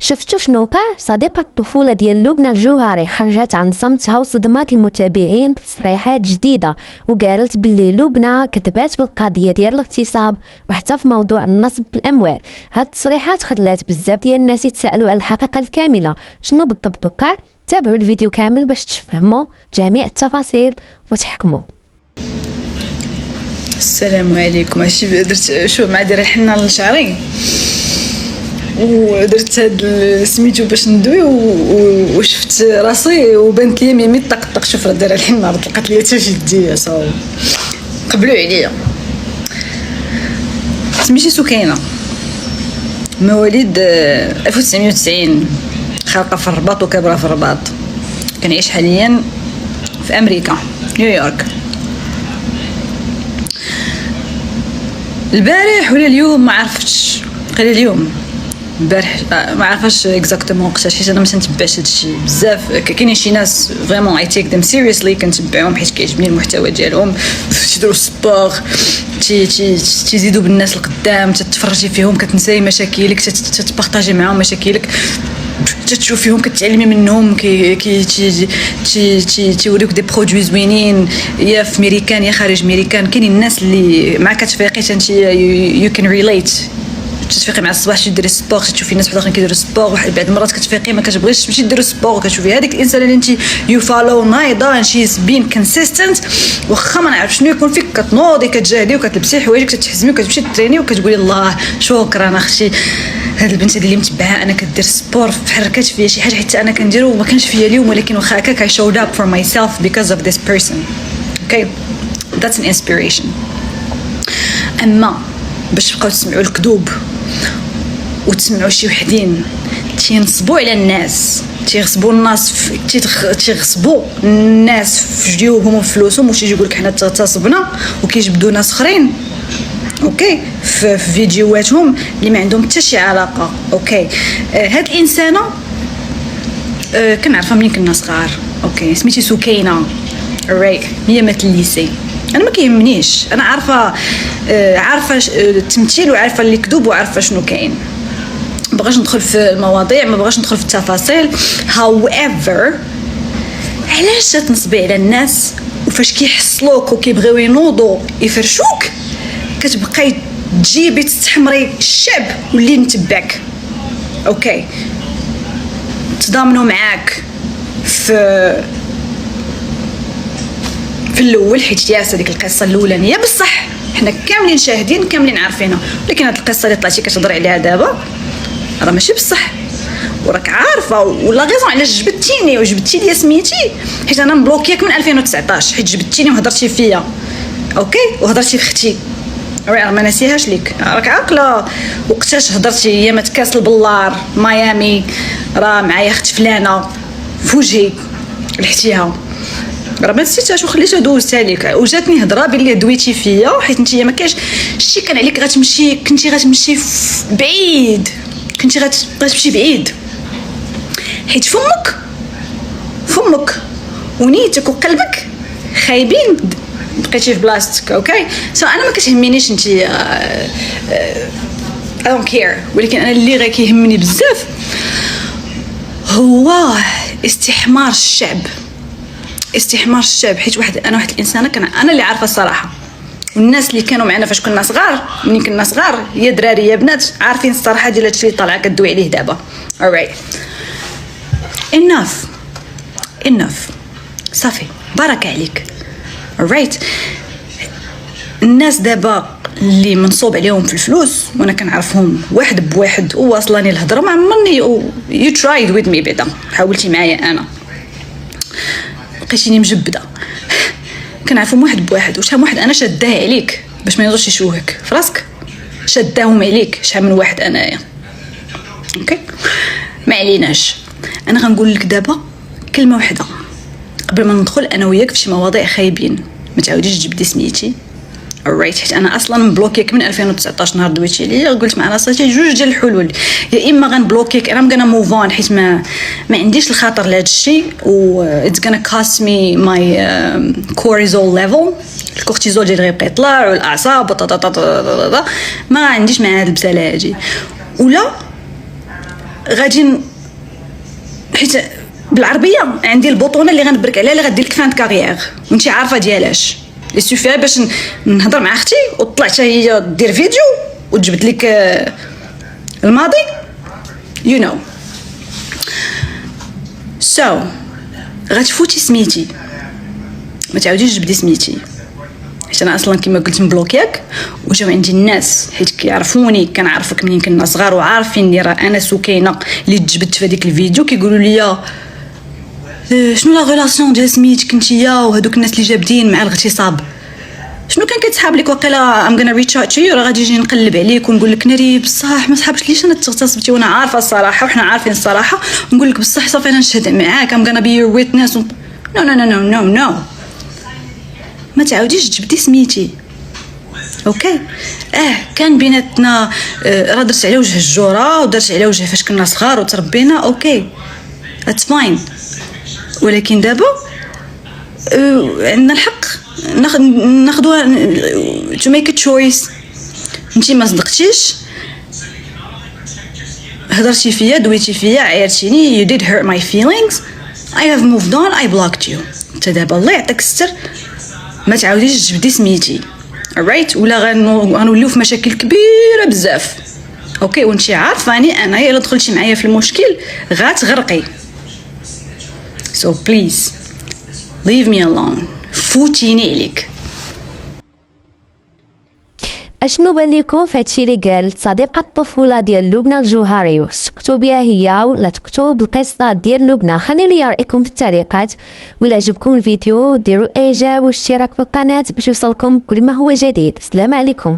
شفتوا شنو وقع؟ صديقة الطفولة ديال لبنى الجوهري خرجت عن صمتها وصدمات المتابعين بتصريحات جديدة، وقالت باللي لبنى كذبات بالقضية ديال الاغتصاب وحتى في موضوع النصب بالأموال. هاد التصريحات خلات بزاف ديال الناس يتساءلوا على الحقيقة الكاملة، شنو بالضبط وقع؟ تابعوا الفيديو كامل باش تفهموا جميع التفاصيل وتحكموا. السلام عليكم. هادشي درت شو مع دايره الحنه لشعري ودرت هاد سميتو باش ندوي وشفت راسي وبانت لي ميمي طقطق. شوف راه دايره الحنه طلقت لي حتى في يدي صاوب قبلوا عليا. سميتي سكينه، مواليد 1990، خالقه في الرباط وكبره في الرباط، كنعيش حاليا في امريكا نيويورك. البارح ولا اليوم ما عرفتش، قال اليوم البارح ما عرفاش اكزاكتومون وقتاش، حيت انا ما تنتبعش هادشي بزاف. كاينين شي ناس فريمون اي تيك ذيم سيريسلي كنتبعهم حيت كيعجبني المحتوى ديالهم، تيديروا سبور، تيزيدوا بالناس القدام، تتفرجي فيهم كتنساي مشاكلك، تتبارطاجي معاهم مشاكلك، تشوف فيهم كتعلمي منهم، تيوريوك دي برودوي زوينين يا في امريكان يا خارج امريكان. كاينين الناس اللي مع كتفيقي انت يو كان ريليت، تتفيقي مع الصباح تديري سبور، تشوفي الناس وحدين كيديروا سبور، واحد بعد المرات كتفيقي ما كتبغيش تمشي ديروا سبور، وكتشوفي هذيك الانسان اللي انت يو فولو نايضه شيز بين كونسيستنت، واخا ما نعرف شنو يكون فيك كتنوضي كتجاهدي وكتلبسي حوايجك كتحزمي وكتمشي تريني وكتقولي الله شكرا اختي هاد البنت اللي متبعها انا كدير سبور تحركات فيا شي حاجه حتى انا كنديرو وما كانش فيا اليوم، ولكن واخا هكاك I showed up for myself because of this person. Okay, that's an inspiration. اما باش تبقاو تسمعوا الكذوب وتسمعوا شي وحدين تينصبوا على الناس، تيغصبوا الناس تيغصبوا الناس في جيوبهم وفلوسهم، وشي يقول لك حنا اغتصبنا وكيجبدوا ناس اخرين اوكي في فيديوهاتهم اللي ما عندهم حتى شي علاقه. اوكي هاد الانسانه كنعرفها ملي كنا صغار. اوكي سميتي سكينه رايك، هي مات الليسي. انا ما كيهمنيش، انا عارفه التمثيل وعارفه اللي كذوب وعارفه شنو كاين، ما بغاش ندخل في المواضيع، ما بغاش ندخل في التفاصيل. however علاش تنصبي على الناس وفاش كيحصلوك وكيبغيو ينوضوا يفرشوك كتبقاي تجيبي تستحمري الشعب واللي متبعك؟ اوكي تضامنوا معاك في الاول حيت ياس هذيك القصه الاولانيه بصح حنا كاملين شاهدين كاملين عارفينها، ولكن هذه القصه اللي طلعتي كتهضري عليها دابا راه ماشي بصح، وراك عارفه. ولا غيزون علاش جبدتيني وجبدتي لي سميتي حيت انا مبلوكياك من 2019 حيت جبدتيني وهضرتي فيا اوكي وهضرتي في اختي راه ما ناسيهاش ليك، راك عاقله وقتاش هضرتي ايام كاس البلار ميامي راه معايا اخت فلانه في وجهي لحتيها، راه ما نسيتهاش وخليتها دوزتها لك. وجاتني هضره باللي دويتي فيا حيت انت ما كاينش شي كان عليك غتمشي، كنتي غتمشي بعيد، كنتي غتمشي بعيد حيت فمك ونيتك وقلبك خايبين بقيتي في بلاصتك. اوكي سو انا ما كتهمنيش انت I don't care، ولكن انا اللي غير كيهمني بزاف هو استحمار الشعب حيت انا واحد الانسانه انا اللي عارفه الصراحه، والناس اللي كانوا معنا فاش كنا صغار ملي كنا صغار يا دراري يا بنات عارفين الصراحه ديال هادشي اللي طالعه كدوي عليه دابا. alright enough صافي بركه عليك. alright الناس دابا اللي منصوب عليهم في الفلوس وانا كنعرفهم واحد بواحد وواصلاني الهضره ما عمرني you tried with me بعدا حاولتي معايا انا بقيتيني مجبده كنعرفهم واحد بواحد وشحال واحد انا شاداه عليك باش ما ينوضش يشوهك في راسك، شاداهم عليك شحال من واحد انايا. اوكي ما عليناش، انا غنقول لك دابا كلمه واحده قبل ما ندخل انا وياك في شي مواضيع خايبين، ما تعاوديش تجبدي سميتي alright حيت انا اصلا مبلوكيك من 2019 نهار دويتي ليا قلت مع راسي جوج ديال الحلول، يا اما غنبلوكيك انا غانا موف اون حيت ما عنديش الخاطر لهذا الشيء و it's gonna cost me my cortisol level، الكورتيزول ديالي غيبقى يطلع والاعصاب ما عنديش مع هاد البساله هادي، ولا غادي حيت بالعربيه عندي البطونه اللي غنبرك عليها اللي غدير لك فان كارير وانت عارفه ديالاش لي سوفي باش نهضر مع اختي وطلع حتى هي دير فيديو وتجبد لك الماضي you know so غتفوتي سميتي ما تعاوديش تجبدي سميتي حيت انا اصلا كما قلت مبلوكياك وجاو عندي الناس حيت كيعرفوني كنعرفك منين كنا صغار وعارفين راه انا سكينه اللي تجبدت في هذيك الفيديو كيقولوا لي شنو لا ريلاسيون ديال سميتك نتيا وهذوك الناس اللي جابدين مع الاغتصاب شنو كان كيتسحاب لك واقيلا ام غانا ريتش اوت تو يو راه غادي نجي نقلب عليك ونقول لك ناري بصح ما صحابش ليش انا تغتصبتي وانا عارفه الصراحه وحنا عارفين الصراحه ونقول لك بصح صافي انا نشهد معاك ام غانا بي يور ويتنس نو نو نو نو نو ما تعاوديش تجبدي سميتي اوكي كان بيناتنا راه درت على وجه الجوره ودرت على وجه فاش كنا صغار وتربينا اوكي اتس فاين ولكن دابا عندنا الحق ناخذوها to make a choice انتي ما صدقتيش هضرتي فيا دويتي فيا عيرتيني you did hurt my feelings I have moved on I blocked you انت دابا الله يعطيك الستر ما تعاوديش تجبدي سميتي alright ولا غنوليو في مشاكل كبيره بزاف اوكي وانتي عارفاني انا الا دخلتي معايا في المشكل غتغرقي so please leave me alone فوتيني عليك. اشنو بان ليكم في هادشي اللي قالت صديقه الطفوله ديال لبنى الجوهري؟ سكتوا بها هي ولا تكتبوا بالقصه ديال لبنى؟ خليوا لي رايكم في التعليقات، ولا عجبكم الفيديو ديروا اعجاب واشتراك في القناه باش يوصلكم كل ما هو جديد. السلام عليكم.